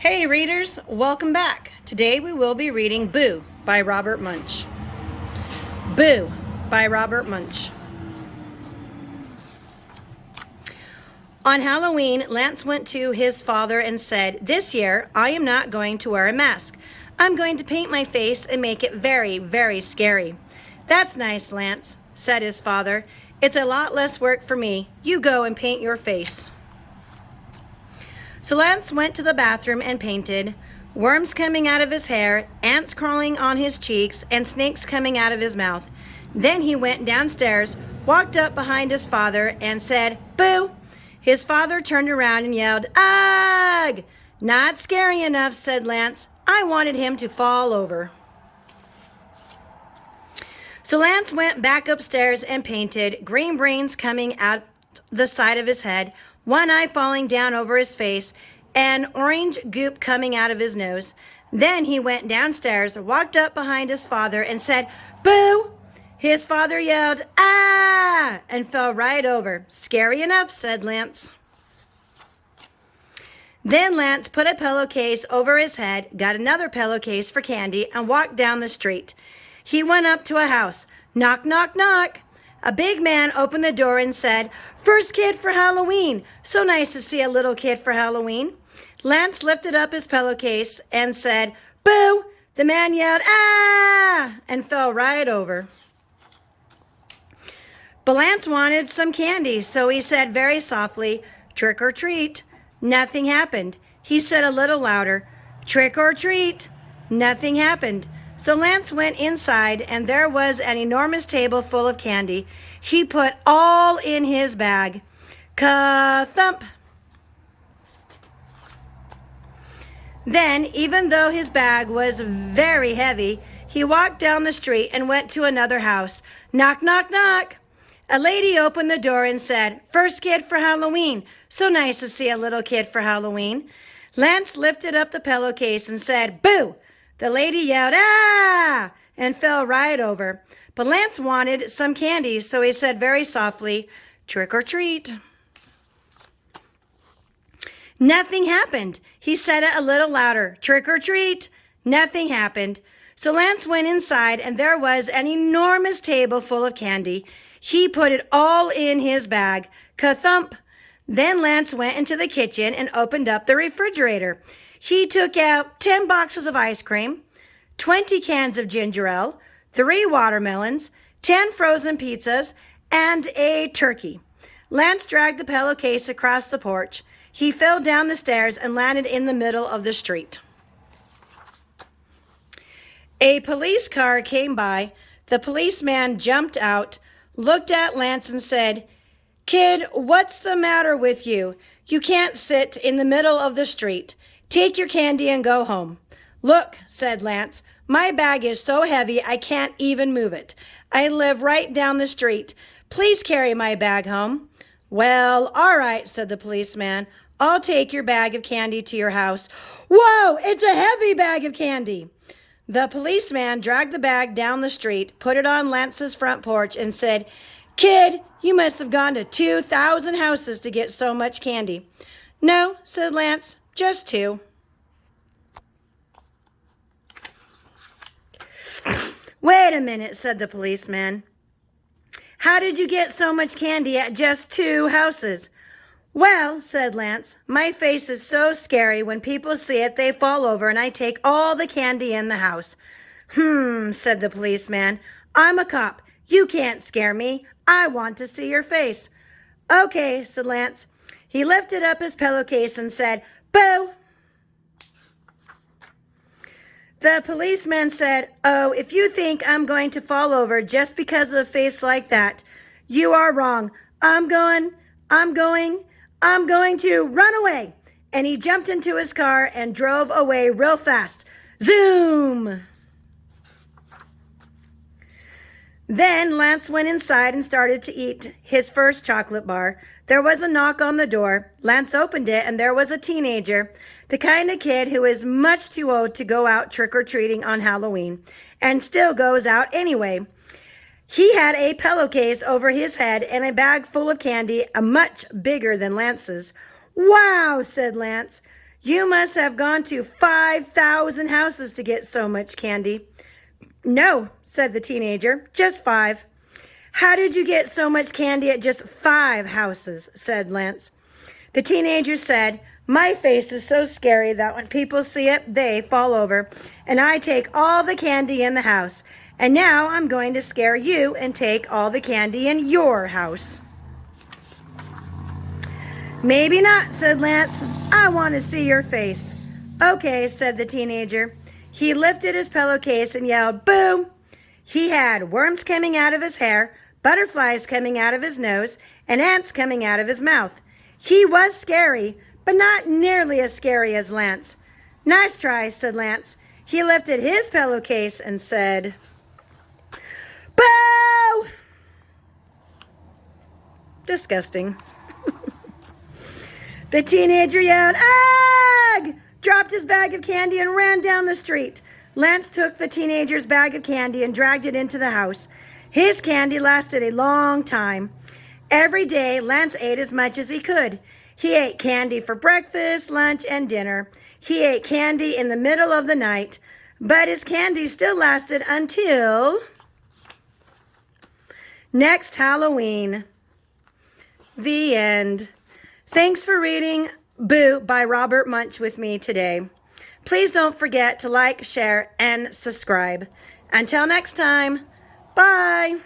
Hey readers, welcome back. Today we will be reading Boo by Robert Munsch. Boo by Robert Munsch. On Halloween, Lance went to his father and said, "This year, I am not going to wear a mask. I'm going to paint my face and make it very, very scary." "That's nice, Lance," said his father. "It's a lot less work for me. You go and paint your face." So Lance went to the bathroom and painted, worms coming out of his hair, ants crawling on his cheeks, and snakes coming out of his mouth. Then he went downstairs, walked up behind his father, and said, "Boo!" His father turned around and yelled, "Ugh!" "Not scary enough," said Lance. "I wanted him to fall over." So Lance went back upstairs and painted, green brains coming out the side of his head, one eye falling down over his face, and orange goop coming out of his nose. Then he went downstairs, walked up behind his father, and said, "Boo!" His father yelled, "Ah!" and fell right over. "Scary enough," said Lance. Then Lance put a pillowcase over his head, got another pillowcase for candy, and walked down the street. He went up to a house. Knock, knock, knock. A big man opened the door and said, "First kid for Halloween. So nice to see a little kid for Halloween." Lance lifted up his pillowcase and said, "Boo!" The man yelled, "Ah!" and fell right over. But Lance wanted some candy, so he said very softly, "Trick or treat." Nothing happened. He said a little louder, "Trick or treat." Nothing happened. So Lance went inside, and there was an enormous table full of candy. He put all in his bag. Ka-thump! Then, even though his bag was very heavy, he walked down the street and went to another house. Knock, knock, knock. A lady opened the door and said, "First kid for Halloween. So nice to see a little kid for Halloween." Lance lifted up the pillowcase and said, "Boo!" The lady yelled, "Ah!" and fell right over. But Lance wanted some candy, so he said very softly, "Trick or treat." Nothing happened. He said it a little louder, "Trick or treat." Nothing happened. So Lance went inside, and there was an enormous table full of candy. He put it all in his bag. Ka-thump! Then Lance went into the kitchen and opened up the refrigerator. He took out 10 boxes of ice cream, 20 cans of ginger ale, 3 watermelons, 10 frozen pizzas, and a turkey. Lance dragged the pillowcase across the porch. He fell down the stairs and landed in the middle of the street. A police car came by. The policeman jumped out, looked at Lance, and said, "Kid, what's the matter with you? You can't sit in the middle of the street. Take your candy and go home." "Look," said Lance, "my bag is so heavy I can't even move it. I live right down the street. Please carry my bag home." "Well, all right," said the policeman. "I'll take your bag of candy to your house." "Whoa, it's a heavy bag of candy." The policeman dragged the bag down the street, put it on Lance's front porch, and said, "Kid, you must have gone to 2,000 houses to get so much candy." "No," said Lance, "just 2. "Wait a minute," said the policeman. "How did you get so much candy at just 2 houses?" "Well," said Lance, "my face is so scary when people see it they fall over and I take all the candy in the house." Said the policeman. "I'm a cop. You can't scare me. I want to see your face." "Okay," said Lance. He lifted up his pillowcase and said, "Boo!" The policeman said, "Oh, if you think I'm going to fall over just because of a face like that, you are wrong. I'm going to run away." And he jumped into his car and drove away real fast. Zoom! Then Lance went inside and started to eat his first chocolate bar. There was a knock on the door. Lance opened it, and there was a teenager, the kind of kid who is much too old to go out trick-or-treating on Halloween, and still goes out anyway. He had a pillowcase over his head and a bag full of candy, much bigger than Lance's. "Wow," said Lance. You must have gone to 5,000 houses to get so much candy." "No," said the teenager, "just 5. "How did you get so much candy at just 5 houses?" said Lance. The teenager said, "My face is so scary that when people see it, they fall over, and I take all the candy in the house. And now I'm going to scare you and take all the candy in your house." "Maybe not," said Lance. "I want to see your face." "Okay," said the teenager. He lifted his pillowcase and yelled, "Boo!" He had worms coming out of his hair, butterflies coming out of his nose, and ants coming out of his mouth. He was scary, but not nearly as scary as Lance. "Nice try," said Lance. He lifted his pillowcase and said, "Boo!" Disgusting. The teenager yelled, "Ugh!" dropped his bag of candy and ran down the street. Lance took the teenager's bag of candy and dragged it into the house. His candy lasted a long time. Every day, Lance ate as much as he could. He ate candy for breakfast, lunch, and dinner. He ate candy in the middle of the night, but his candy still lasted until next Halloween. The end. Thanks for reading Boo by Robert Munsch with me today. Please don't forget to like, share, and subscribe. Until next time, bye.